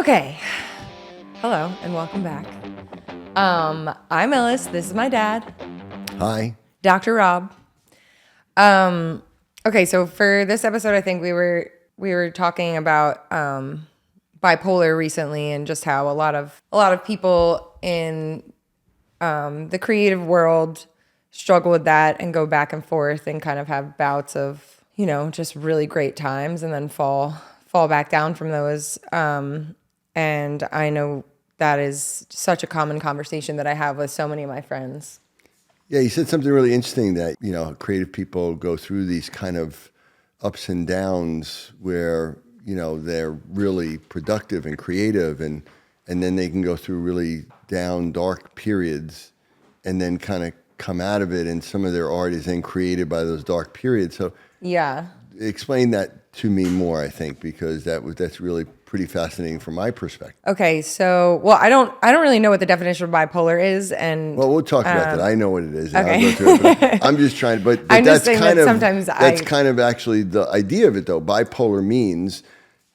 Okay. Hello and welcome back. I'm Ellis. This is my dad, Hi. Dr. Rob. Okay, so for this episode, I think we were talking about bipolar recently, and just how a lot of people in the creative world struggle with that and go back and forth and kind of have bouts of, just really great times and then fall back down from those. And I know that is such a common conversation that I have with so many of my friends. Yeah, you said something really interesting that, creative people go through these kind of ups and downs where, they're really productive and creative and then they can go through really down, dark periods and then kind of come out of it, and some of their art is then created by those dark periods. So Yeah. explain that to me more, I think, because that's really pretty fascinating from my perspective. Okay, so I don't really know what the definition of bipolar is, and Well, we'll talk about that. I know what it is. Okay. I'll go through it, but I'm just trying. But I'm that's just saying kind that of sometimes that's kind of actually the idea of it, though. Bipolar means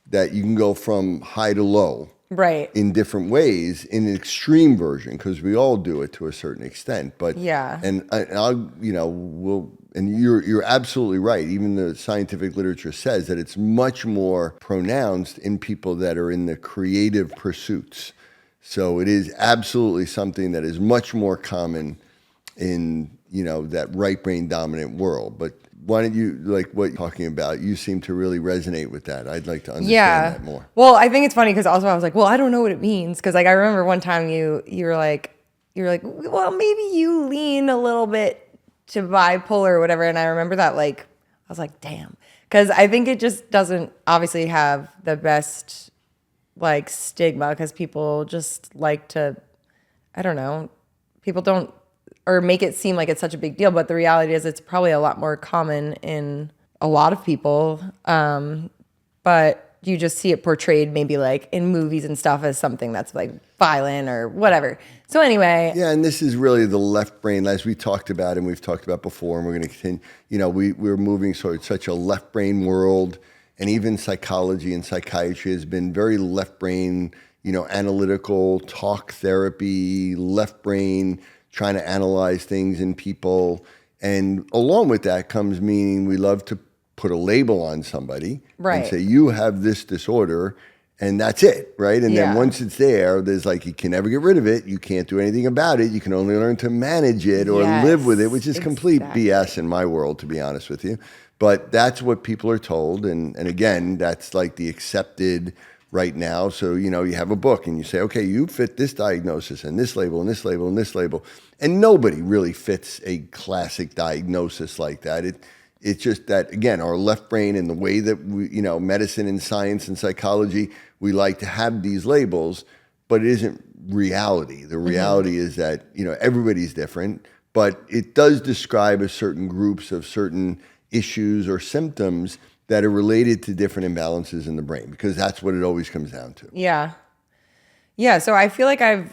that you can go from high to low, right. in different ways in an extreme version, because we all do it to a certain extent. But Yeah. and you're absolutely right. Even the scientific literature says that it's much more pronounced in people that are in the creative pursuits. So it is absolutely something that is much more common in, that right brain dominant world. But why don't you, like what you're talking about, you seem to really resonate with that. I'd like to understand that more. Well, I think it's funny because also I was like, well, I don't know what it means, because I remember one time you were like, well, maybe you lean a little bit to bipolar or whatever, and I remember that, I was like, damn, because I think it just doesn't obviously have the best stigma, because people just like to, I don't know, people don't, or make it seem like it's such a big deal, but the reality is it's probably a lot more common in a lot of people, but you just see it portrayed maybe in movies and stuff as something that's violent or whatever. So anyway. Yeah, and this is really the left brain, as we talked about and we've talked about before, and we're going to continue. We're moving towards such a left brain world, and even psychology and psychiatry has been very left brain, analytical, talk therapy, left brain, trying to analyze things in people. And along with that comes meaning we love to put a label on somebody, Right. and say, you have this disorder, and that's it, right? And Yeah. then once it's there, there's you can never get rid of it. You can't do anything about it. You can only learn to manage it or Yes, live with it, which is complete exactly. BS in my world, to be honest with you. But that's what people are told. And again, that's the accepted right now. So, you have a book and you say, okay, you fit this diagnosis and this label and this label and this label. And nobody really fits a classic diagnosis like that. It's just that, again, our left brain and the way that we, medicine and science and psychology, we like to have these labels, but it isn't reality. The reality is that, everybody's different, but it does describe a certain groups of certain issues or symptoms that are related to different imbalances in the brain, because that's what it always comes down to. Yeah. Yeah. So I feel like I'm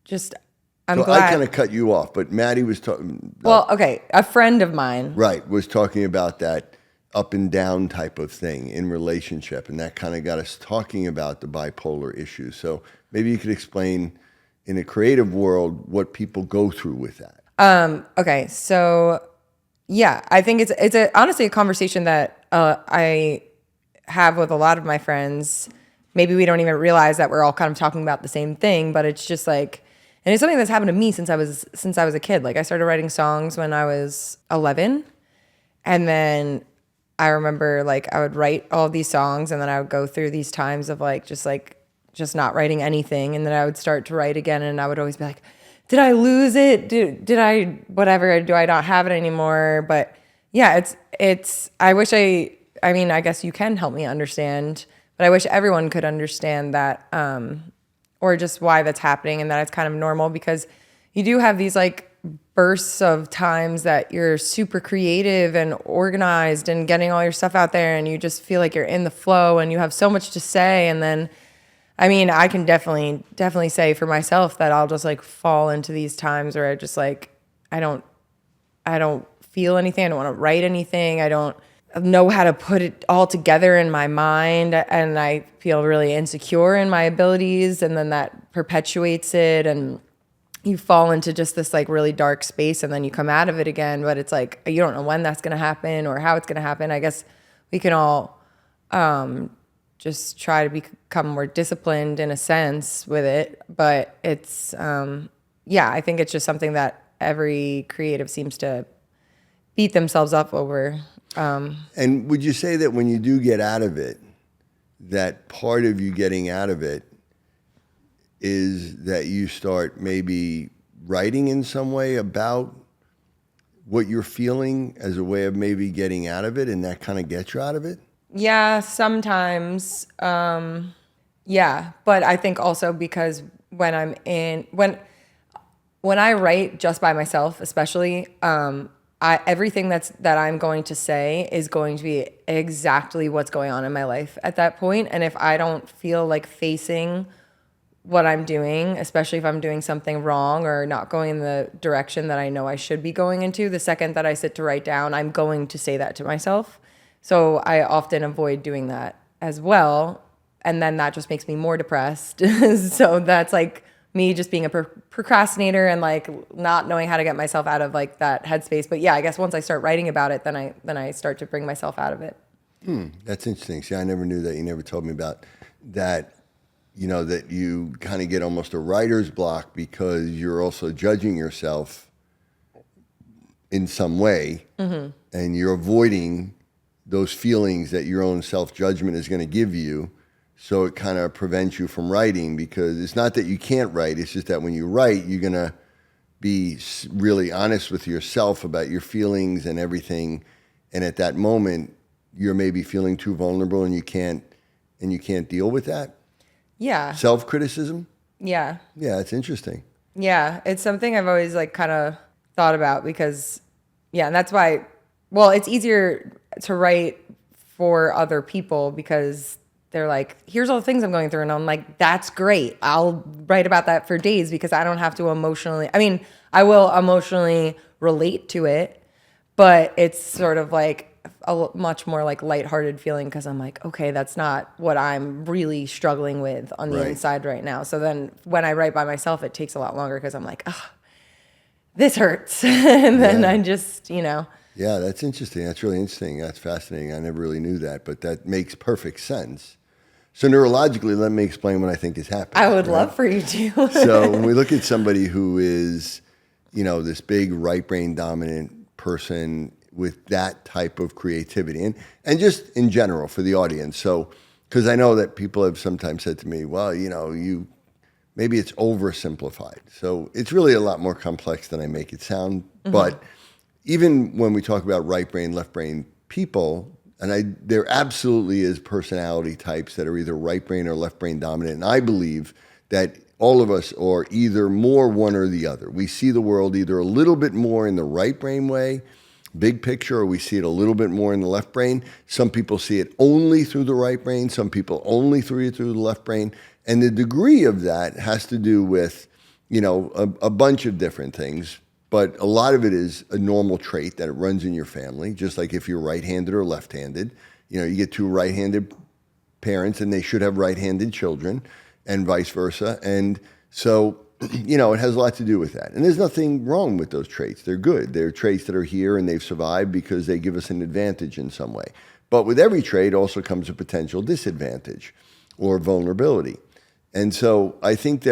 So glad. I kind of cut you off, but Maddie was talking. Well, okay. A friend of mine. Right, was talking about that up and down type of thing in relationship, and that kind of got us talking about the bipolar issue. So maybe you could explain in a creative world what people go through with that. Okay. So yeah, I think it's honestly a conversation that I have with a lot of my friends. Maybe we don't even realize that we're all kind of talking about the same thing, but it's just and it's something that's happened to me since I was a kid. I started writing songs when I was 11, and then I remember I would write all of these songs, and then I would go through these times of just not writing anything, and then I would start to write again, and I would always be like, did I lose it? Did I whatever? Do I not have it anymore? But yeah, it's I wish I mean, I guess you can help me understand, but I wish everyone could understand that, or just why that's happening, and that it's kind of normal, because you do have these bursts of times that you're super creative and organized and getting all your stuff out there, and you just feel like you're in the flow and you have so much to say. And then, I mean, I can definitely say for myself that I'll just fall into these times where I just I don't feel anything. I don't want to write anything. I don't know how to put it all together in my mind, and I feel really insecure in my abilities, and then that perpetuates it, and you fall into just this like really dark space, and then you come out of it again, but it's like you don't know when that's going to happen or how it's going to happen. I guess we can all just try to become more disciplined in a sense with it, but it's I think it's just something that every creative seems to beat themselves up over. And would you say that when you do get out of it, that part of you getting out of it is that you start maybe writing in some way about what you're feeling as a way of maybe getting out of it, and that kind of gets you out of it? Yeah, sometimes. Yeah, but I think also because when I write just by myself, especially, everything that I'm going to say is going to be exactly what's going on in my life at that point. And if I don't feel like facing what I'm doing, especially if I'm doing something wrong or not going in the direction that I know I should be going into, the second that I sit to write down, I'm going to say that to myself. So I often avoid doing that as well. And then that just makes me more depressed. So that's like me just being a procrastinator and like not knowing how to get myself out of like that headspace. But yeah, I guess once I start writing about it, then I start to bring myself out of it. That's interesting. See, I never knew that. You never told me about that. You know, that you kind of get almost a writer's block because you're also judging yourself in some way, and you're avoiding those feelings that your own self-judgment is going to give you. So it kind of prevents you from writing, because it's not that you can't write. It's just that when you write, you're going to be really honest with yourself about your feelings and everything. And at that moment, you're maybe feeling too vulnerable, and you can't deal with that. Yeah. Self-criticism? Yeah. Yeah, it's interesting. Yeah. It's something I've always like kind of thought about because, yeah, and that's why, well, it's easier to write for other people because they're like, here's all the things I'm going through. And I'm like, that's great. I'll write about that for days because I don't have to emotionally, I mean, I will emotionally relate to it, but it's sort of like a much more like lighthearted feeling because I'm like, okay, that's not what I'm really struggling with on the inside right now. So then when I write by myself, it takes a lot longer because I'm like, oh, this hurts. And then I just, Yeah, that's interesting. That's really interesting. That's fascinating. I never really knew that, but that makes perfect sense. So neurologically, let me explain what I think is happening. I would love for you to. So when we look at somebody who is, this big right brain dominant person with that type of creativity, and just in general for the audience. So, because I know that people have sometimes said to me, well, maybe it's oversimplified. So it's really a lot more complex than I make it sound. But even when we talk about right brain, left brain people, and there absolutely is personality types that are either right brain or left brain dominant. And I believe that all of us are either more one or the other. We see the world either a little bit more in the right brain way, big picture, or we see it a little bit more in the left brain. Some people see it only through the right brain. Some people only through the left brain. And the degree of that has to do with, a bunch of different things. But a lot of it is a normal trait that it runs in your family, just like if you're right-handed or left-handed. You get two right-handed parents, and they should have right-handed children, and vice versa. And so, it has a lot to do with that. And there's nothing wrong with those traits. They're good. They're traits that are here, and they've survived because they give us an advantage in some way. But with every trait also comes a potential disadvantage or vulnerability. And so I think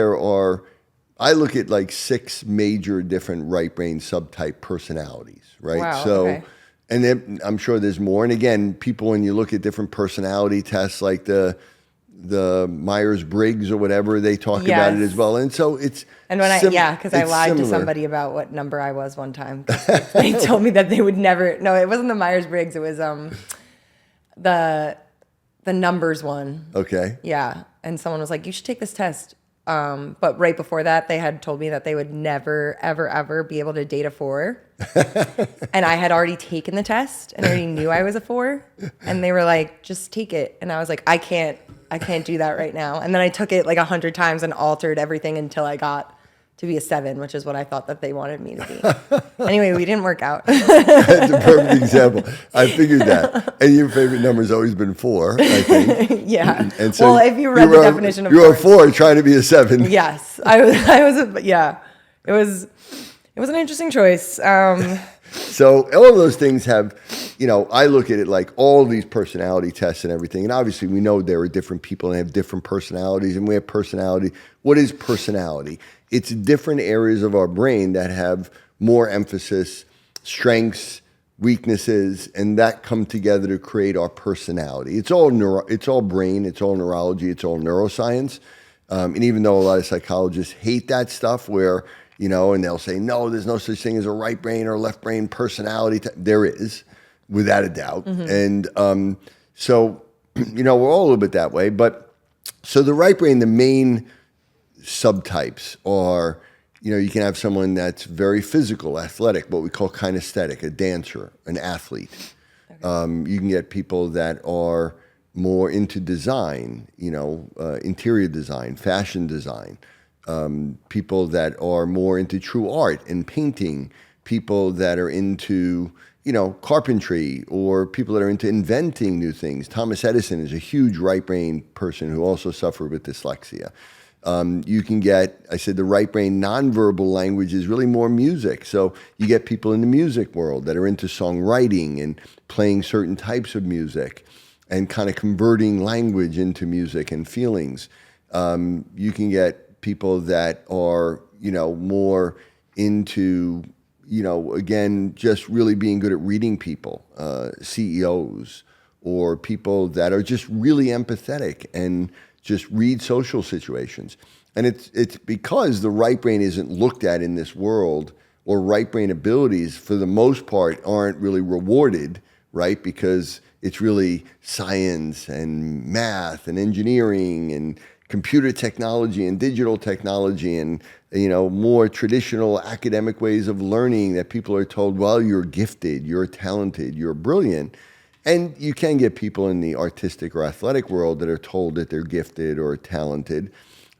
I look at like 6 major different right brain subtype personalities, right? Wow, so, okay. And then I'm sure there's more. And again, people, when you look at different personality tests, like the Myers-Briggs or whatever, they talk about it as well. And so it's and when because I lied to somebody about what number I was one time. They told me that they would never. No, it wasn't the Myers-Briggs. It was the numbers one. Okay. Yeah, and someone was like, "You should take this test." But right before that, they had told me that they would never, ever, ever be able to date a 4. And I had already taken the test and I already knew I was a 4. And they were like, just take it. And I was like, I can't do that right now. And then I took it like 100 times and altered everything until I got to be a 7, which is what I thought that they wanted me to be. Anyway, we didn't work out. That's a perfect example. I figured that. And your favorite number has always been 4, I think. Yeah. And so well, if you read the definition of you were a four, 4 trying to be a 7. yes, I was. Yeah, it was an interesting choice. So all of those things have, I look at it like all these personality tests and everything. And obviously we know there are different people and have different personalities, and we have personality. What is personality? It's different areas of our brain that have more emphasis, strengths, weaknesses, and that come together to create our personality. It's all brain, it's all neurology, it's all neuroscience. And even though a lot of psychologists hate that stuff where, and they'll say, no, there's no such thing as a right brain or left brain personality. There is, without a doubt. Mm-hmm. And so, we're all a little bit that way. But so the right brain, the main subtypes are, you can have someone that's very physical, athletic, what we call kinesthetic, a dancer, an athlete. Okay. You can get people that are more into design, interior design, fashion design. People that are more into true art and painting, people that are into, carpentry, or people that are into inventing new things. Thomas Edison is a huge right brain person who also suffered with dyslexia. You can get, I said, the right brain nonverbal language is really more music. So you get people in the music world that are into songwriting and playing certain types of music and kind of converting language into music and feelings. You can get people that are, more into, again, just really being good at reading people, CEOs, or people that are just really empathetic and just read social situations. And it's because the right brain isn't looked at in this world, or right brain abilities, for the most part, aren't really rewarded, right? Because it's really science and math and engineering and computer technology and digital technology and, more traditional academic ways of learning that people are told, well, you're gifted, you're talented, you're brilliant. And you can get people in the artistic or athletic world that are told that they're gifted or talented.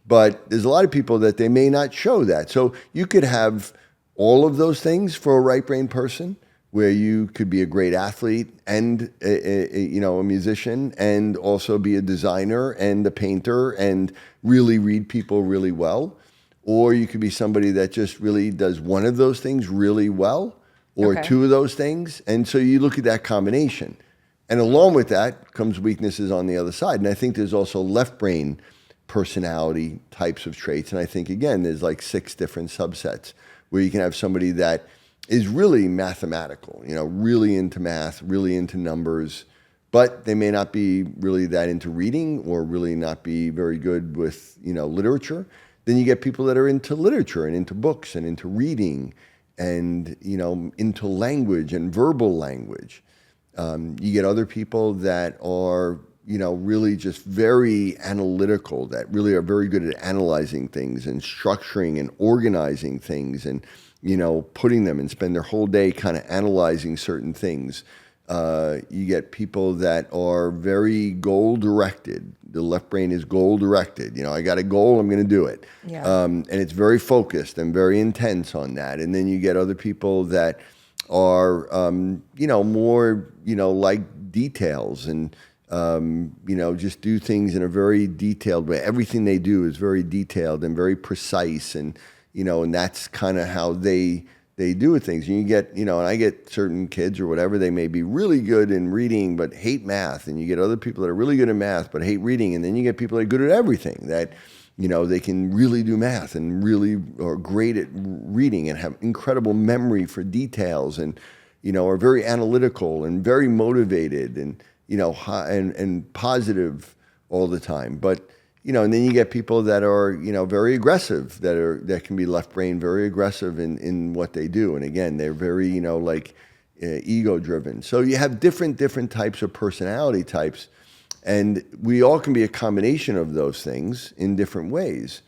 But there's a lot of people that they may not show that. So you could have all of those things for a right brain person, where you could be a great athlete and a musician, and also be a designer and a painter and really read people really well. Or you could be somebody that just really does one of those things really well, or okay, 2 of those things. And so you look at that combination. And along with that comes weaknesses on the other side. And I think there's also left brain personality types of traits. And I think, again, there's like 6 different subsets where you can have somebody that is really mathematical, really into math, really into numbers, but they may not be really that into reading, or really not be very good with, literature. Then you get people that are into literature and into books and into reading and, into language and verbal language. You get other people that are, really just very analytical, that really are very good at analyzing things and structuring and organizing things and, putting them, and spend their whole day kind of analyzing certain things. You get people that are very goal-directed. The left brain is goal-directed. I got a goal, I'm going to do it. Yeah. And it's very focused and very intense on that. And then you get other people that are, more, like details and, just do things in a very detailed way. Everything they do is very detailed and very precise, and, and that's kind of how they do with things. And you get, and I get certain kids or whatever, they may be really good in reading but hate math. And you get other people that are really good at math but hate reading. And then you get people that are good at everything, that, they can really do math and really are great at reading and have incredible memory for details, and, are very analytical and very motivated and, and positive all the time. But, and then you get people that are, very aggressive, that can be left brain, very aggressive in what they do. And again, they're very, ego driven. So you have different types of personality types, and we all can be a combination of those things in different ways.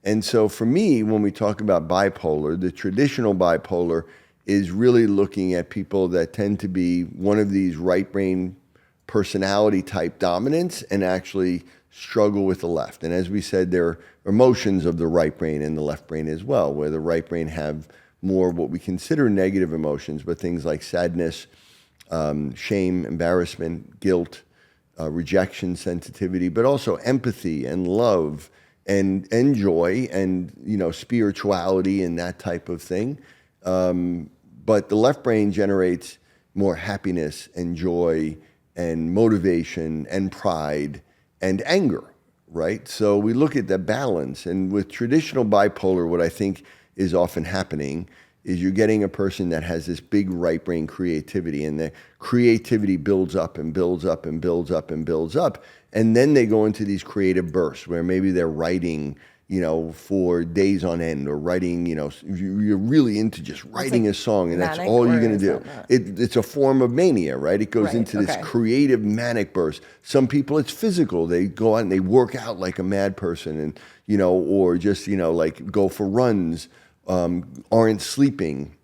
And so for me, when we talk about bipolar, the traditional bipolar is really looking at people that tend to be one of these right brain personality type dominants, and actually struggle with the left. And as we said, there are emotions of the right brain and the left brain as well, where the right brain have more what we consider negative emotions, but things like sadness, shame, embarrassment, guilt, rejection, sensitivity, but also empathy and love and joy and, spirituality and that type of thing. But the left brain generates more happiness and joy and motivation and pride and anger, right? So we look at the balance. And with traditional bipolar, what I think is often happening is you're getting a person that has this big right brain creativity, and the creativity builds up and builds up and builds up and builds up. And then they go into these creative bursts where maybe they're writing, for days on end, or writing, you're really into just writing a song, and that's all you're going to do. It's a form of mania, right? It goes into this creative manic burst. Some people, it's physical. They go out and they work out like a mad person, and, or just, like go for runs, aren't sleeping,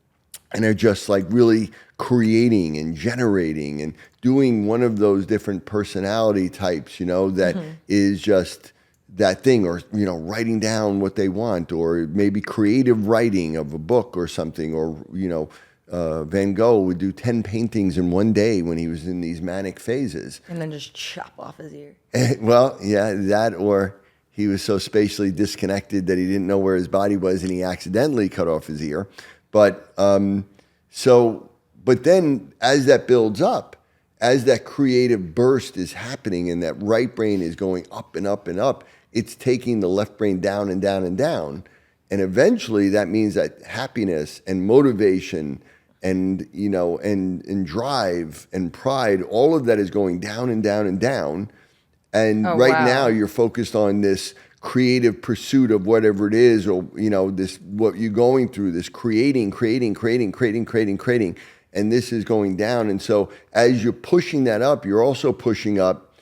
and they're just like really creating and generating and doing one of those different personality types, that is just that thing, or, writing down what they want, or maybe creative writing of a book or something, or, Van Gogh would do 10 paintings in one day when he was in these manic phases. And then just chop off his ear. Well, yeah, that, or he was so spatially disconnected that he didn't know where his body was and he accidentally cut off his ear. But but then as that builds up, as that creative burst is happening and that right brain is going up and up and up, it's taking the left brain down and down and down. And eventually that means that happiness and motivation and, and drive and pride, all of that is going down and down and down. And now you're focused on this creative pursuit of whatever it is, or, this, what you're going through, this creating. And this is going down. And so as you're pushing that up, you're also pushing up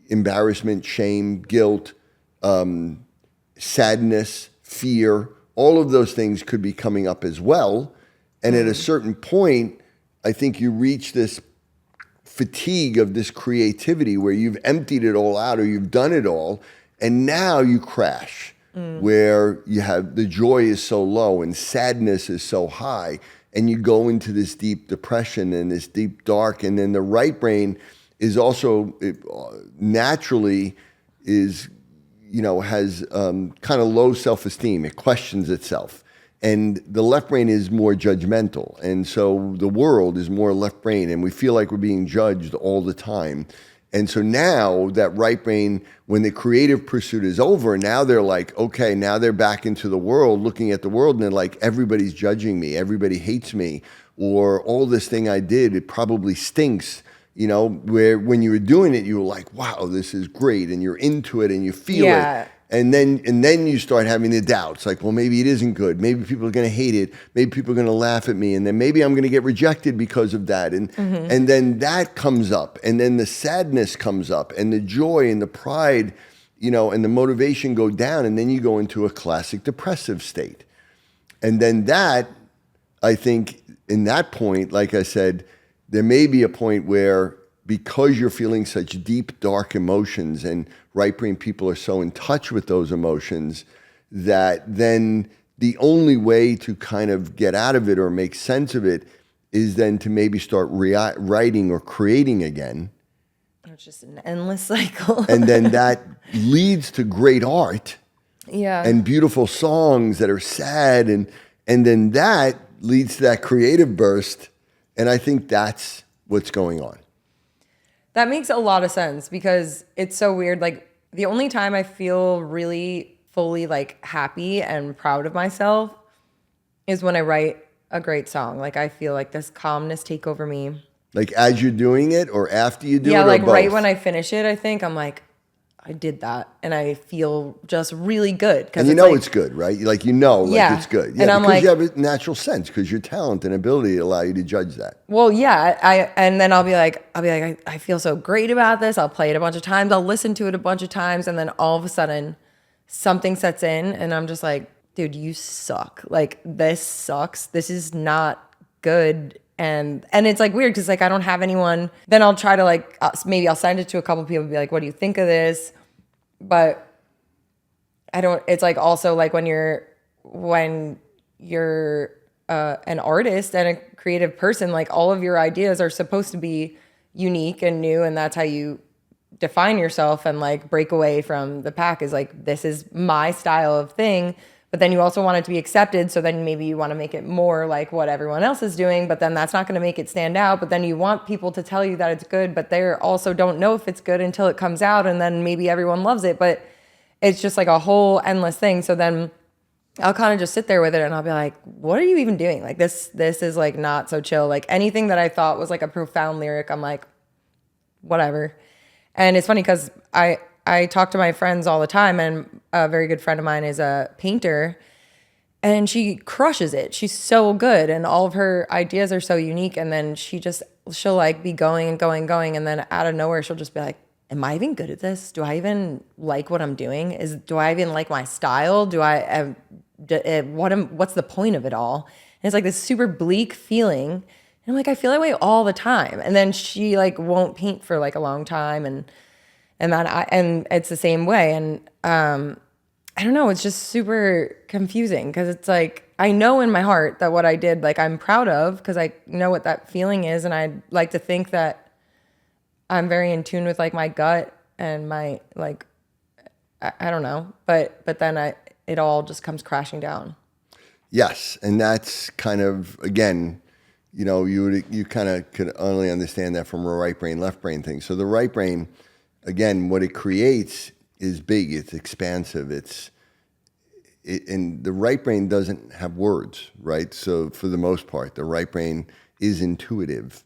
embarrassment, shame, guilt, sadness, fear. All of those things could be coming up as well. And at a certain point, I think you reach this fatigue of this creativity where you've emptied it all out, or you've done it all, and now you crash, where you have the joy is so low and sadness is so high, and you go into this deep depression and this deep dark. And then the right brain is also naturally is, has kind of low self-esteem. It questions itself. And the left brain is more judgmental. And so the world is more left brain, and we feel like we're being judged all the time. And so now that right brain, when the creative pursuit is over, now they're like, okay, now they're back into the world, looking at the world, and they're like, everybody's judging me, everybody hates me, or all this thing I did, it probably stinks. Where when you were doing it, you were like, wow, this is great, and you're into it and you feel it. And then you start having the doubts, like, well, maybe it isn't good. Maybe people are going to hate it. Maybe people are going to laugh at me. And then maybe I'm going to get rejected because of that. And then that comes up. And then the sadness comes up. And the joy and the pride, and the motivation go down. And then you go into a classic depressive state. And then that, I think, in that point, like I said, there may be a point where, because you're feeling such deep, dark emotions, and right brain people are so in touch with those emotions, that then the only way to kind of get out of it or make sense of it is then to maybe start writing or creating again. It's just an endless cycle. And then that leads to great art. Yeah. And beautiful songs that are sad. And then that leads to that creative burst. And I think that's what's going on. That makes a lot of sense, because it's so weird. Like, the only time I feel really fully like happy and proud of myself is when I write a great song. Like, I feel like this calmness take over me. Like as you're doing it, or after you do it, or like both? Right when I finish it, I think I'm like, I did that, and I feel just really good. And it's good, right? Like, it's good. Yeah, and I'm because like, you have a natural sense, because your talent and ability allow you to judge that. Well, yeah, and then I'll be like, I feel so great about this. I'll play it a bunch of times. I'll listen to it a bunch of times, and then all of a sudden, something sets in, and I'm just like, dude, you suck. Like, this sucks. This is not good. And it's like weird, because like I don't have anyone. Then I'll try to maybe I'll send it to a couple people and be like, what do you think of this? but I don't, it's like also like when you're an artist and a creative person, like all of your ideas are supposed to be unique and new, and that's how you define yourself and like break away from the pack, is like, this is my style of thing. But then you also want it to be accepted, so then maybe you want to make it more like what everyone else is doing, but then that's not going to make it stand out. But then you want people to tell you that it's good, but they also don't know if it's good until it comes out, and then maybe everyone loves it. But it's just like a whole endless thing. So then I'll kind of just sit there with it and I'll be like, what are you even doing? Like this is like not so chill. Like anything that I thought was like a profound lyric, I'm like, whatever. And it's funny because I talk to my friends all the time, and a very good friend of mine is a painter, and she crushes it. She's so good, and all of her ideas are so unique. And then she'll like be going and going and going, and then out of nowhere she'll just be like, am I even good at this? Do I even like what I'm doing? Do I even like my style? What's the point of it all? And it's like this super bleak feeling. And I'm like, I feel that way all the time. And then she like won't paint for like a long time, and it's the same way. And I don't know, it's just super confusing because it's like, I know in my heart that what I did, like I'm proud of, because I know what that feeling is, and I'd like to think that I'm very in tune with like my gut and my like, I don't know, but then it all just comes crashing down. Yes, and that's kind of, again, you kind of could only understand that from a right brain, left brain thing. So the right brain, again, what it creates is big, it's expansive, and the right brain doesn't have words, right? So for the most part, the right brain is intuitive,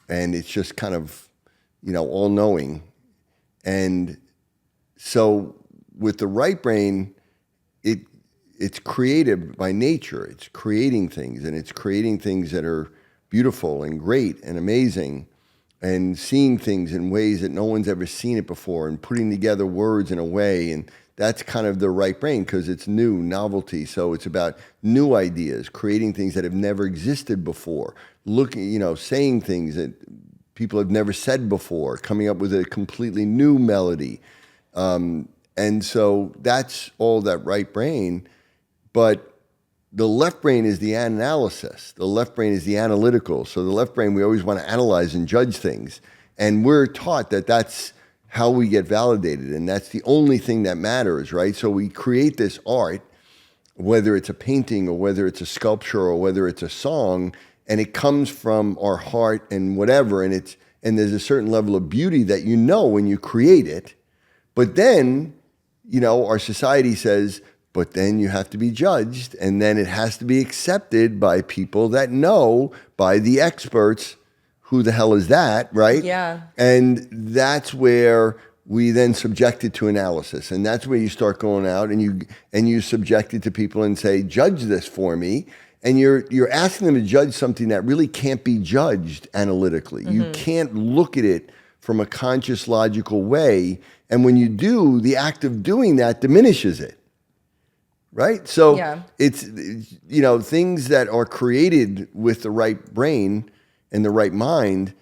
and it's just kind of, all knowing. And so with the right brain, it's creative by nature. It's creating things, and it's creating things that are beautiful and great and amazing, and seeing things in ways that no one's ever seen it before, and putting together words in a way. And that's kind of the right brain, because it's new, novelty. So it's about new ideas, creating things that have never existed before, saying things that people have never said before, coming up with a completely new melody. And so that's all that right brain. But the left brain is the analysis. The left brain is the analytical. So the left brain, we always want to analyze and judge things. And we're taught that that's how we get validated, and that's the only thing that matters, right? So we create this art, whether it's a painting or whether it's a sculpture or whether it's a song, and it comes from our heart and whatever, and there's a certain level of beauty that when you create it. But then, our society says, but then you have to be judged, and then it has to be accepted by people that know, by the experts. Who the hell is that, right? Yeah. And that's where we then subject it to analysis. And that's where you start going out and you subject it to people and say, judge this for me. And you're asking them to judge something that really can't be judged analytically. Mm-hmm. You can't look at it from a conscious, logical way. And when you do, the act of doing that diminishes it. Right? So it's things that are created with the right brain and the right mind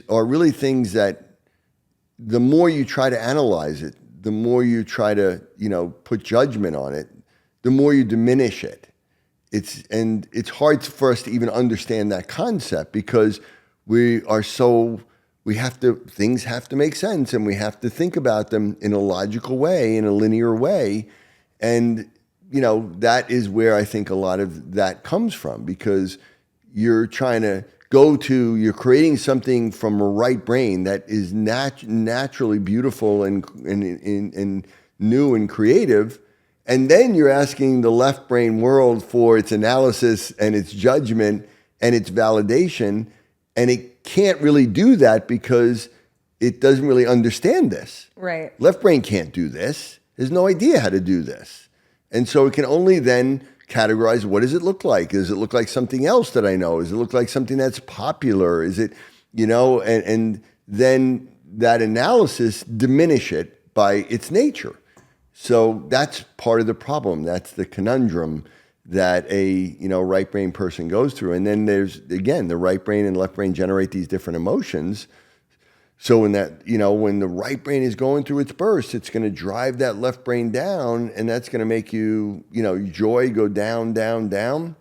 are really things that the more you try to analyze it, the more you try to, put judgment on it, the more you diminish it. It's hard for us to even understand that concept, because things have to make sense, and we have to think about them in a logical way, in a linear way. And, that is where I think a lot of that comes from, because you're creating something from a right brain that is naturally beautiful and new and creative. And then you're asking the left brain world for its analysis and its judgment and its validation. And it can't really do that because it doesn't really understand this. Right. Left brain can't do this. It has no idea how to do this. And so it can only then categorize, what does it look like? Does it look like something else that I know? Does it look like something that's popular? Is it, and then that analysis diminish it by its nature. So that's part of the problem. That's the conundrum that a right brain person goes through. And then there's, again, the right brain and left brain generate these different emotions. So when when the right brain is going through its burst, it's going to drive that left brain down, and that's going to make joy go down, down, down,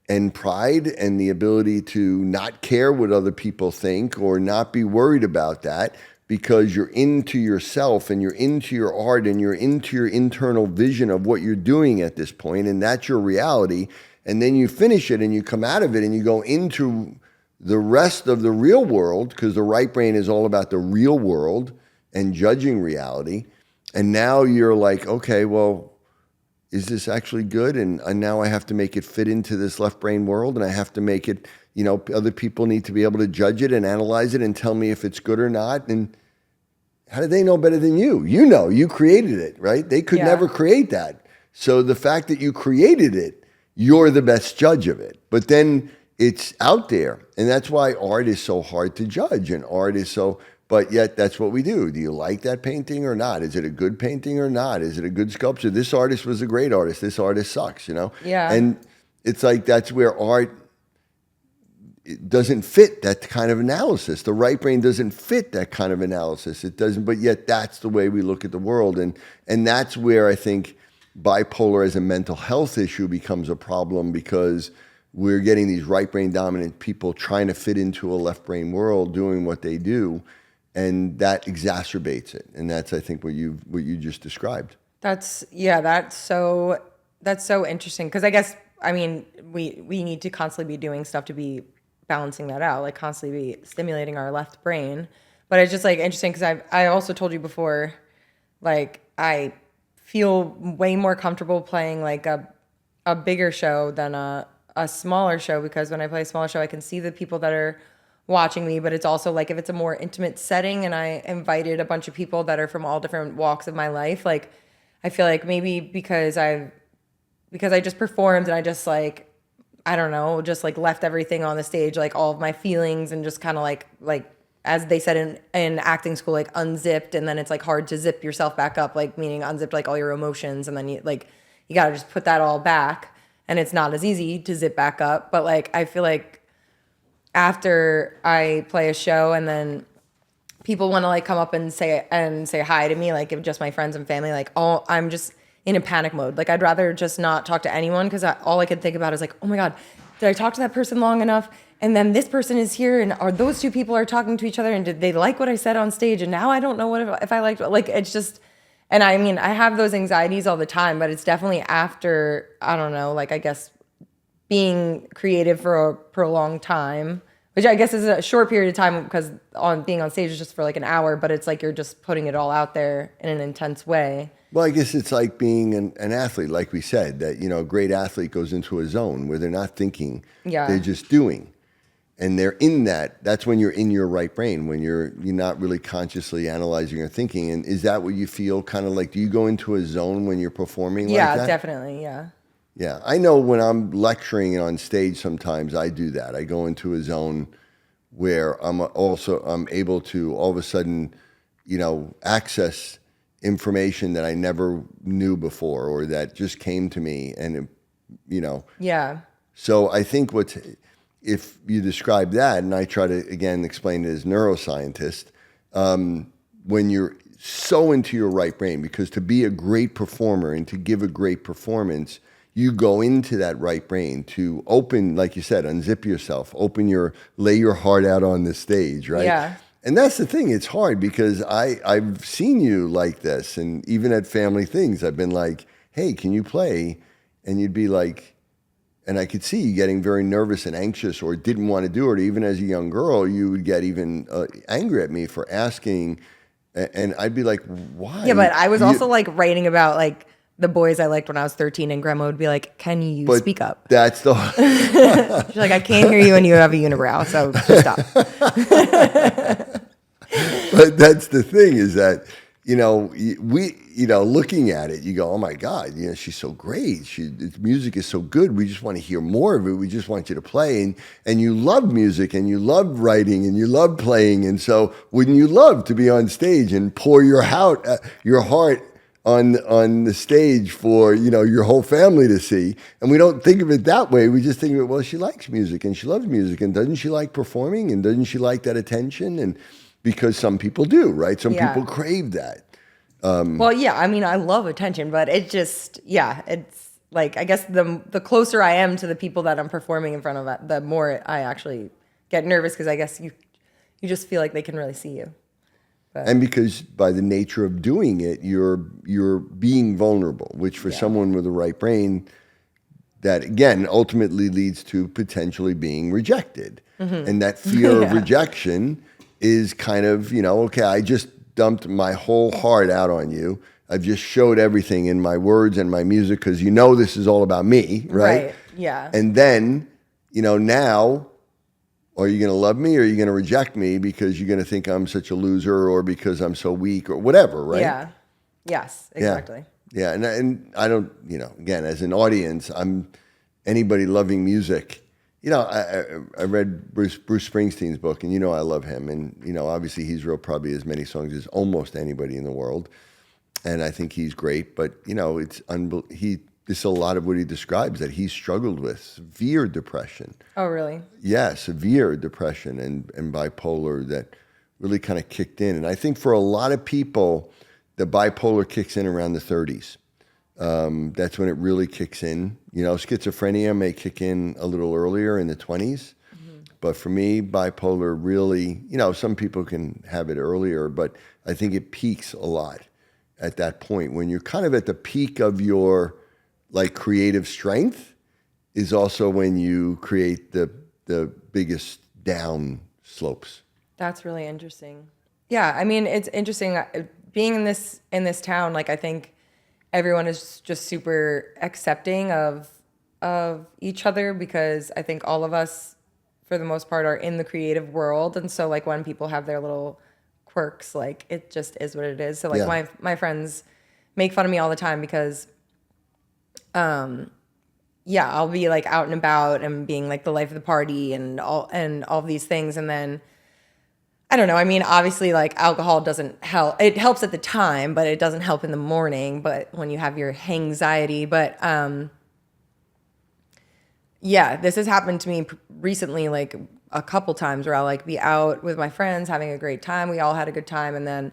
and pride and the ability to not care what other people think or not be worried about that, because you're into yourself and you're into your art and you're into your internal vision of what you're doing at this point, and that's your reality. And then you finish it and you come out of it and you go into the rest of the real world, because the right brain is all about the real world and judging reality. And now you're like, okay, well, is this actually good? And now I have to make it fit into this left brain world, and I have to make it, other people need to be able to judge it and analyze it and tell me if it's good or not. And how do they know better than you? You created it, right? They could never create that. So the fact that you created it, you're the best judge of it. But then it's out there. And that's why art is so hard to judge. And art is but yet that's what we do. Do you like that painting or not? Is it a good painting or not? Is it a good sculpture? This artist was a great artist. This artist sucks, Yeah. And it's like, that's where art, it doesn't fit that kind of analysis. The right brain doesn't fit that kind of analysis. It doesn't, but yet that's the way we look at the world. And that's where I think bipolar as a mental health issue becomes a problem, because we're getting these right brain dominant people trying to fit into a left brain world doing what they do, and that exacerbates it. And that's, I think, what you just described. That's so interesting, because we need to constantly be doing stuff to be balancing that out, like constantly be stimulating our left brain. But it's just like interesting, because I also told you before, like I feel way more comfortable playing like a bigger show than a smaller show, because when I play a smaller show, I can see the people that are watching me, but it's also like if it's a more intimate setting and I invited a bunch of people that are from all different walks of my life, like I feel like maybe because I just performed and I just like, I don't know, just like left everything on the stage, like all of my feelings, and just kind of like as they said in acting school, like unzipped, and then it's like hard to zip yourself back up, like meaning unzipped like all your emotions, and then you got to just put that all back, and it's not as easy to zip back up. But like I feel like after I play a show and then people want to like come up and say hi to me, like if just my friends and family, like, oh, I'm just in a panic mode. Like I'd rather just not talk to anyone, because all I could think about is like, oh my God, did I talk to that person long enough? And then this person is here, and are those two people are talking to each other, and did they like what I said on stage? And now I don't know if I liked, like, it's just, and I mean, I have those anxieties all the time, but it's definitely after, I don't know, like I guess being creative for a prolonged time, which I guess is a short period of time, because being on stage is just for like an hour, but it's like you're just putting it all out there in an intense way. Well, I guess it's like being an athlete, like we said, that, a great athlete goes into a zone where they're not thinking, they're just doing. And they're in that. That's when you're in your right brain, when you're not really consciously analyzing or thinking. And is that what you feel kind of like? Do you go into a zone when you're performing like that? Yeah, definitely, yeah. Yeah, I know when I'm lecturing on stage, sometimes I do that. I go into a zone where I'm able to all of a sudden, access information that I never knew before, or that just came to me, and Yeah. So I think if you describe that, and I try to again explain it as neuroscientist, when you're so into your right brain, because to be a great performer and to give a great performance, you go into that right brain to open, like you said, unzip yourself, lay your heart out on the stage, right? Yeah. And that's the thing, it's hard, because I've seen you like this, and even at family things, I've been like, hey, can you play? And you'd be like, and I could see you getting very nervous and anxious, or didn't want to do it. Even as a young girl, you would get even angry at me for asking, and I'd be like, why? Yeah, but I was also like writing about like the boys I liked when I was 13, and grandma would be like, can you speak up? That's the... She's like, I can't hear you and you have a unibrow, so just stop. But that's the thing, is that, looking at it, you go, oh my God, she's so great. Music is so good. We just want to hear more of it. We just want you to play. And you love music, and you love writing, and you love playing. And so wouldn't you love to be on stage and pour your heart on the stage for, your whole family to see? And we don't think of it that way. We just think of it, well, she likes music and she loves music, and doesn't she like performing, and doesn't she like that attention? And because some people do, right? Some Yeah. people crave that. Well, yeah, I mean, I love attention, but it just, yeah, it's like, I guess the closer I am to the people that I'm performing in front of, the more I actually get nervous because I guess you just feel like they can really see you. And because by the nature of doing it, you're being vulnerable, which for someone with a right brain, that again ultimately leads to potentially being rejected. And that fear of rejection is kind of, okay, I just dumped my whole heart out on you. I've just showed everything in my words and my music because this is all about me, right? Right. Yeah. And then, now, are you going to love me or are you going to reject me because you're going to think I'm such a loser or because I'm so weak or whatever, right? Yeah. Yes, exactly. Yeah. And I don't, again, as an audience, anybody loving music. I read Bruce Springsteen's book, and I love him. And, obviously he's wrote probably as many songs as almost anybody in the world. And I think he's great. But, it's this is a lot of what he describes that he struggled with. Severe depression. Oh, really? Yeah, severe depression and bipolar that really kind of kicked in. And I think for a lot of people, the bipolar kicks in around the 30s. That's when it really kicks in. Schizophrenia may kick in a little earlier in the 20s. But for me, bipolar really, some people can have it earlier, but I think it peaks a lot at that point. When you're kind of at the peak of your creative strength is also when you create the biggest down slopes. That's really interesting. Yeah, I mean, it's interesting being in this town. Like, I think everyone is just super accepting of each other because I think all of us, for the most part, are in the creative world, and so like when people have their little quirks, like it just is what it is. So like my friends make fun of me all the time because, I'll be like out and about and being like the life of the party and all these things, and then I don't know. I mean, obviously, like alcohol doesn't help. It helps at the time, but it doesn't help in the morning. But when you have your anxiety, but this has happened to me recently, like a couple times where I'll like be out with my friends having a great time. We all had a good time, and then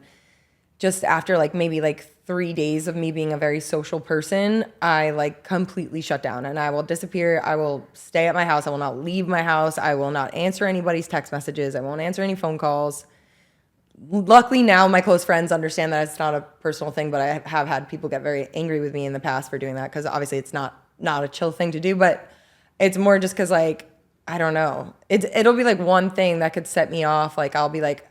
just after like maybe like 3 days of me being a very social person, I like completely shut down and I will disappear. I will stay at my house. I will not leave my house. I will not answer anybody's text messages. I won't answer any phone calls. Luckily now my close friends understand that it's not a personal thing, but I have had people get very angry with me in the past for doing that because obviously it's not a chill thing to do, but it's more just because like, I don't know. It'll be like one thing that could set me off. Like I'll be like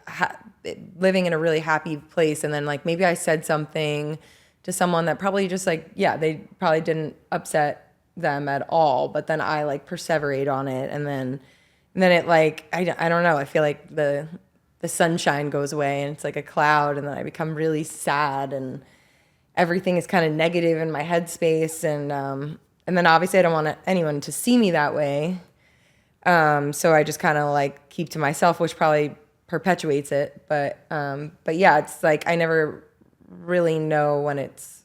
living in a really happy place, and then like maybe I said something to someone that probably just like they probably didn't upset them at all, but then I like perseverate on it, and then it like I don't know. I feel like the sunshine goes away and it's like a cloud, and then I become really sad and everything is kind of negative in my headspace, and then obviously I don't want anyone to see me that way. So I just kind of like keep to myself, which probably perpetuates it. But yeah, it's like I never really know when it's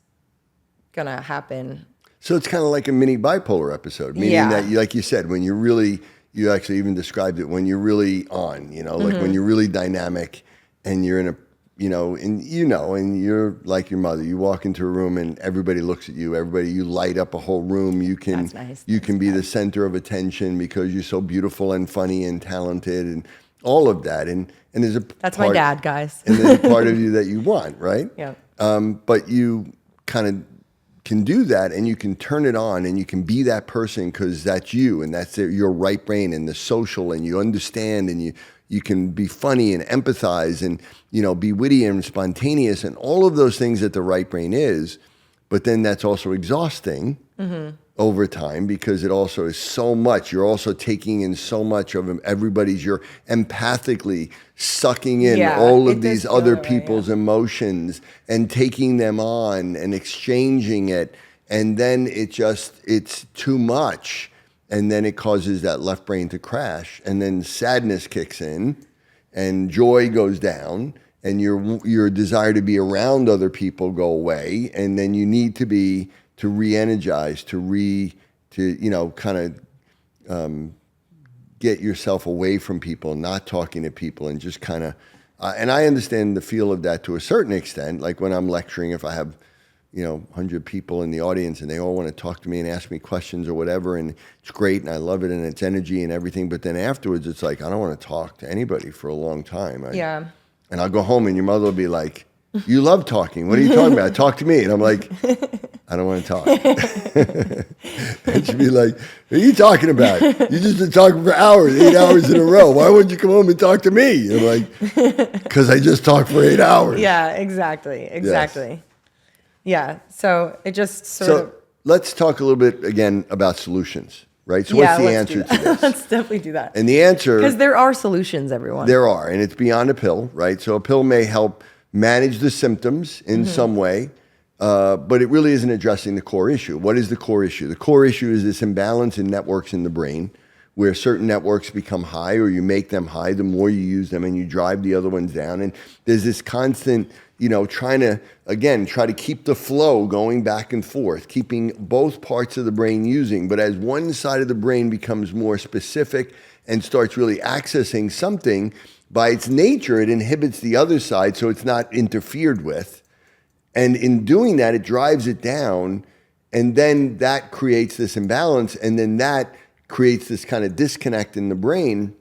gonna happen. So it's kind of like a mini bipolar episode, meaning that, like you said, when you actually even described it, when you're really on, like when you're really dynamic and you're in a, and you're like your mother. You walk into a room and everybody looks at you. You light up a whole room. You can, you can be the center of attention because you're so beautiful and funny and talented and all of that. And there's that's my dad, guys. And there's a part of you that you want, right? Yeah. But you kind of can do that, and you can turn it on, and you can be that person because that's you, and that's your right brain and the social, and you understand, and you can be funny and empathize and, be witty and spontaneous and all of those things that the right brain is. But then that's also exhausting over time because it also is so much. You're also taking in so much of everybody's, you're empathically sucking in all of these other people's emotions and taking them on and exchanging it. And then it's too much. And then it causes that left brain to crash, and then sadness kicks in, and joy goes down, and your desire to be around other people go away, and then you need to re-energize, to kind of get yourself away from people, not talking to people, and just kind of And I understand the feel of that to a certain extent. Like when I'm lecturing, if I have 100 people in the audience and they all want to talk to me and ask me questions or whatever, and it's great and I love it and it's energy and everything. But then afterwards, it's like, I don't want to talk to anybody for a long time. Yeah. And I'll go home and your mother will be like, you love talking. What are you talking about? Talk to me. And I'm like, I don't want to talk. And she'd be like, what are you talking about? You just been talking for hours, 8 hours in a row. Why wouldn't you come home and talk to me? And I'm like, because I just talked for 8 hours. Yeah, exactly. Yes. Yeah. So it just sort of. Let's talk a little bit again about solutions, right? So what's the answer to this? Let's definitely do that. And the answer. Because there are solutions, everyone. There are, and it's beyond a pill, right? So a pill may help manage the symptoms in some way, but it really isn't addressing the core issue. What is the core issue? The core issue is this imbalance in networks in the brain where certain networks become high or you make them high the more you use them and you drive the other ones down. And there's this constant, trying to keep the flow going back and forth, keeping both parts of the brain using. But as one side of the brain becomes more specific and starts really accessing something, by its nature, it inhibits the other side so it's not interfered with. And in doing that, it drives it down. And then that creates this imbalance. And then that creates this kind of disconnect in the brain.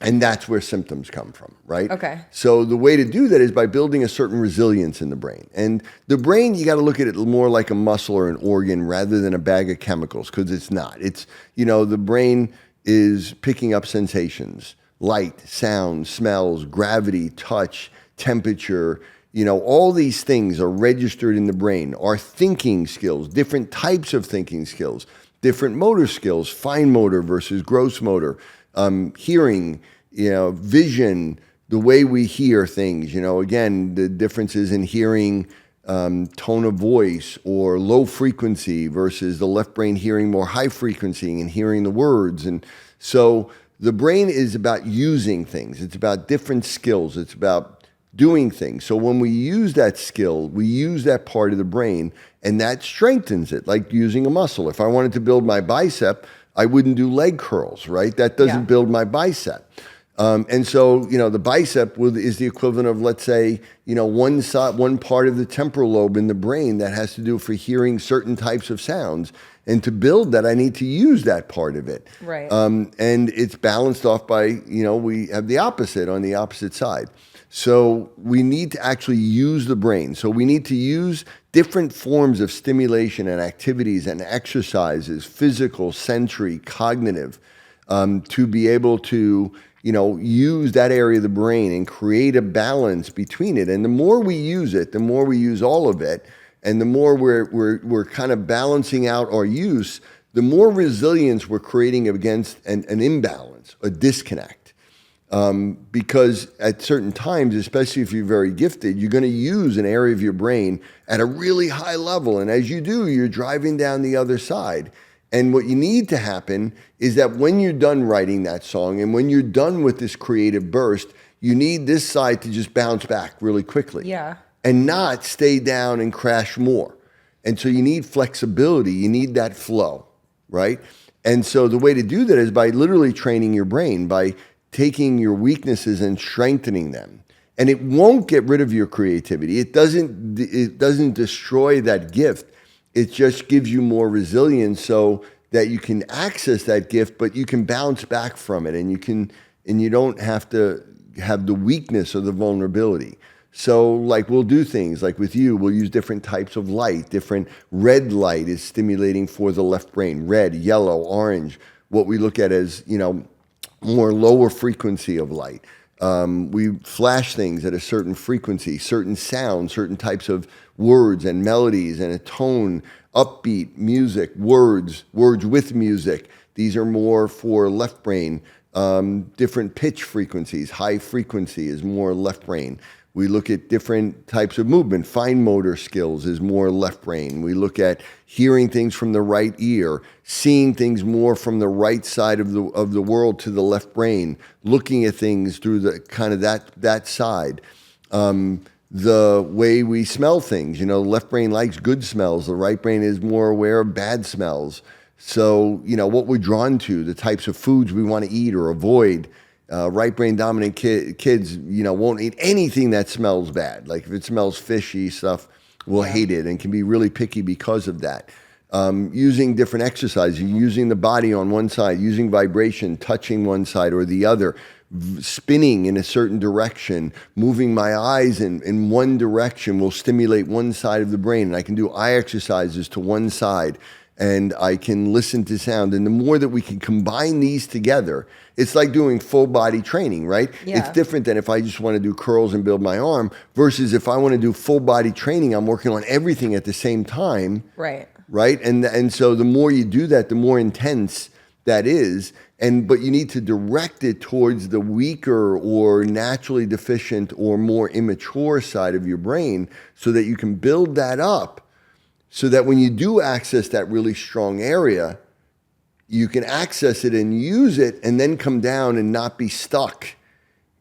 And that's where symptoms come from, right? Okay. So the way to do that is by building a certain resilience in the brain. And the brain, you got to look at it more like a muscle or an organ rather than a bag of chemicals, because it's not. It's, the brain is picking up sensations. Light, sound, smells, gravity, touch, temperature, all these things are registered in the brain. Our thinking skills, different types of thinking skills, different motor skills, fine motor versus gross motor, hearing, vision, the way we hear things, again, the differences in hearing, tone of voice or low frequency versus the left brain hearing more high frequency and hearing the words. And so the brain is about using things. It's about different skills. It's about doing things. So when we use that skill, we use that part of the brain, and that strengthens it, like using a muscle. If I wanted to build my bicep, I wouldn't do leg curls, right? That doesn't build my bicep. And so, the bicep is the equivalent of, let's say, one part of the temporal lobe in the brain that has to do for hearing certain types of sounds. And to build that, I need to use that part of it. Right. And it's balanced off by, we have the opposite on the opposite side. So we need to actually use the brain. So we need to use different forms of stimulation and activities and exercises, physical, sensory, cognitive, to be able to, use that area of the brain and create a balance between it. And the more we use it, the more we use all of it, and the more we're kind of balancing out our use, the more resilience we're creating against an imbalance, a disconnect. Because at certain times, especially if you're very gifted, you're going to use an area of your brain at a really high level. And as you do, you're driving down the other side. And what you need to happen is that when you're done writing that song and when you're done with this creative burst, you need this side to just bounce back really quickly. Yeah. And not stay down and crash more. And so you need flexibility. You need that flow, right? And so the way to do that is by literally training your brain, by taking your weaknesses and strengthening them. And it won't get rid of your creativity. It doesn't destroy that gift. It just gives you more resilience so that you can access that gift, but you can bounce back from it, and you don't have to have the weakness or the vulnerability. So like we'll do things like with you, we'll use different types of light. Different red light is stimulating for the left brain. Red, yellow, orange, what we look at as, more lower frequency of light. We flash things at a certain frequency, certain sounds, certain types of words and melodies and a tone, upbeat music, words with music. These are more for left brain. Different pitch frequencies. High frequency is more left brain. We look at different types of movement. Fine motor skills is more left brain. We look at hearing things from the right ear, seeing things more from the right side of the world to the left brain, looking at things through the kind of that side. The way we smell things, the left brain likes good smells. The right brain is more aware of bad smells. So, what we're drawn to, the types of foods we want to eat or avoid, Right brain dominant kids, won't eat anything that smells bad. Like if it smells fishy, stuff will hate it and can be really picky because of that. Using different exercises, using the body on one side, using vibration, touching one side or the other, spinning in a certain direction, moving my eyes in one direction will stimulate one side of the brain. And I can do eye exercises to one side and I can listen to sound. And the more that we can combine these together, it's like doing full body training, right? Yeah. It's different than if I just want to do curls and build my arm versus if I want to do full body training, I'm working on everything at the same time. Right. Right. And so the more you do that, the more intense that is. But you need to direct it towards the weaker or naturally deficient or more immature side of your brain so that you can build that up. So that when you do access that really strong area, you can access it and use it and then come down and not be stuck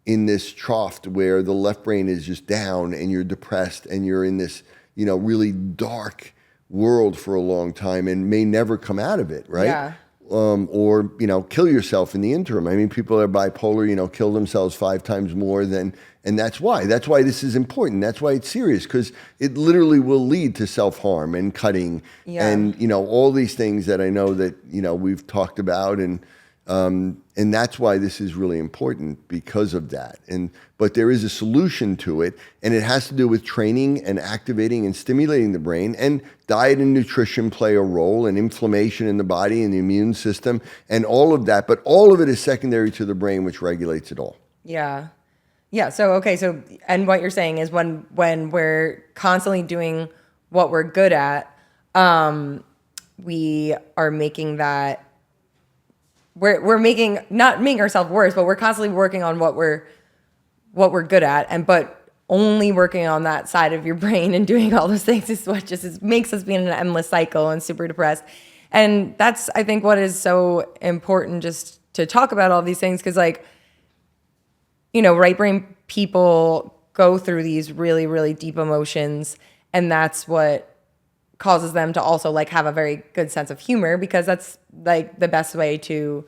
in this trough where the left brain is just down and you're depressed and you're in this, really dark world for a long time and may never come out of it, right? Yeah. Or kill yourself in the interim. I mean, people that are bipolar, kill themselves 5 times more than, and that's why this is important. That's why it's serious, because it literally will lead to self-harm and cutting and, all these things that I know that, we've talked about and that's why this is really important because of that. But there is a solution to it, and it has to do with training and activating and stimulating the brain, and diet and nutrition play a role, and inflammation in the body and the immune system and all of that. But all of it is secondary to the brain, which regulates it all. Yeah. Yeah. So, and what you're saying is when we're constantly doing what we're good at, we are making that, we're not making ourselves worse, but we're constantly working on what we're good at, but only working on that side of your brain and doing all those things is what just makes us be in an endless cycle and super depressed. And that's, I think, what is so important just to talk about all these things, because right brain people go through these really, really deep emotions, and that's what causes them to also have a very good sense of humor, because that's the best way to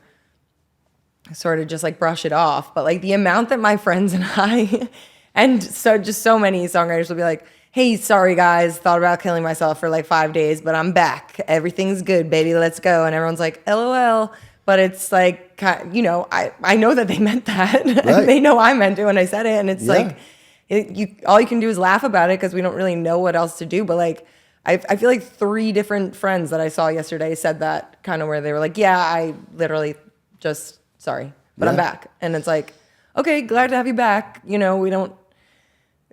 sort of just brush it off. But the amount that my friends and I and so many songwriters will be like, hey, sorry guys, thought about killing myself for 5 days, but I'm back, everything's good, baby, let's go. And everyone's like, LOL. But it's I know that they meant that. Right. And they know I meant it when I said it, and it's all you can do is laugh about it, because we don't really know what else to do. But I feel 3 different friends that I saw yesterday said that, kind of where they were like, yeah, I literally just, sorry, but I'm back. And it's okay, glad to have you back. We don't,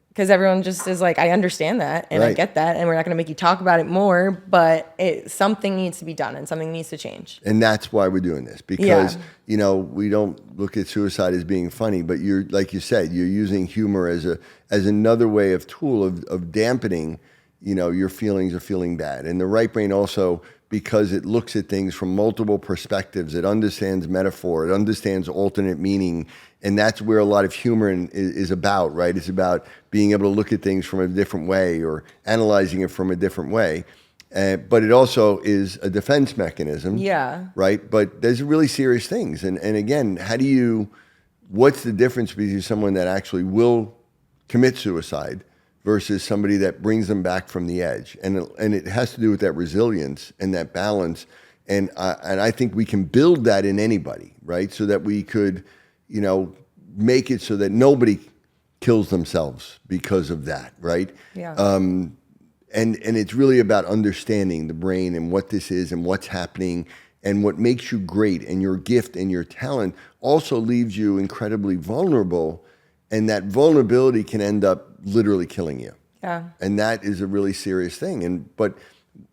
because everyone just is I understand that, and I get that, and we're not going to make you talk about it more, but something needs to be done, and something needs to change. And that's why we're doing this, because, we don't look at suicide as being funny, but you're, like you said, you're using humor as another way of tool of dampening your feelings of feeling bad. And the right brain also, because it looks at things from multiple perspectives, it understands metaphor, it understands alternate meaning, and that's where a lot of humor is about, right? It's about being able to look at things from a different way or analyzing it from a different way. But it also is a defense mechanism, right? But there's really serious things. And again, what's the difference between someone that actually will commit suicide versus somebody that brings them back from the edge? And it has to do with that resilience and that balance. And I think we can build that in anybody, right? So that we could, make it so that nobody kills themselves because of that, right? Yeah. And it's really about understanding the brain and what this is and what's happening and what makes you great, and your gift and your talent also leaves you incredibly vulnerable. And that vulnerability can end up literally killing you. Yeah. And that is a really serious thing. But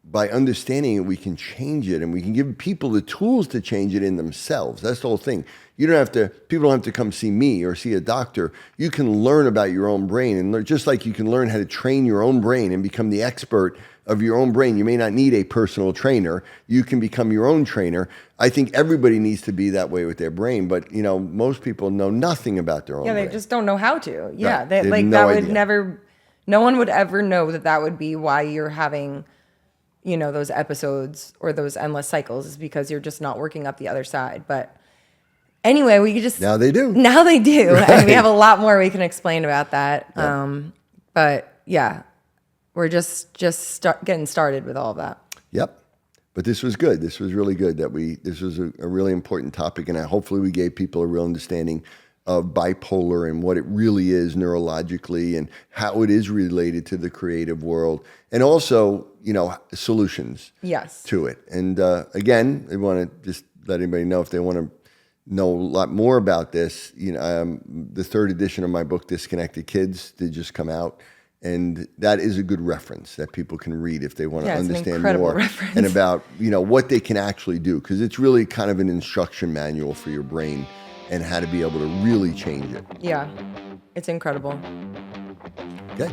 by understanding it, we can change it, and we can give people the tools to change it in themselves. That's the whole thing. People don't have to come see me or see a doctor. You can learn about your own brain, and just like you can learn how to train your own brain and become the expert of your own brain. You may not need a personal trainer. You can become your own trainer. I think everybody needs to be that way with their brain, but most people know nothing about their own brain. Yeah, they just don't know how to. Yeah, Right. they, They have no that would idea. never, no one would ever know that would be why you're having, those episodes or those endless cycles, is because you're just not working up the other side. Anyway, we could just Now they do. Now they do, Right. and we have a lot more we can explain about that. But yeah, we're just getting started with all of that. Yep. But this was good. This was really good this was a really important topic. And hopefully we gave people a real understanding of bipolar and what it really is neurologically and how it is related to the creative world. And also, solutions to it. And again, I want to just let anybody know if they want to know a lot more about this. The third edition of my book, Disconnected Kids, did just come out. And that is a good reference that people can read if they want to understand more reference. and about, what they can actually do. Because it's really kind of an instruction manual for your brain and how to be able to really change it. Yeah, it's incredible. Okay.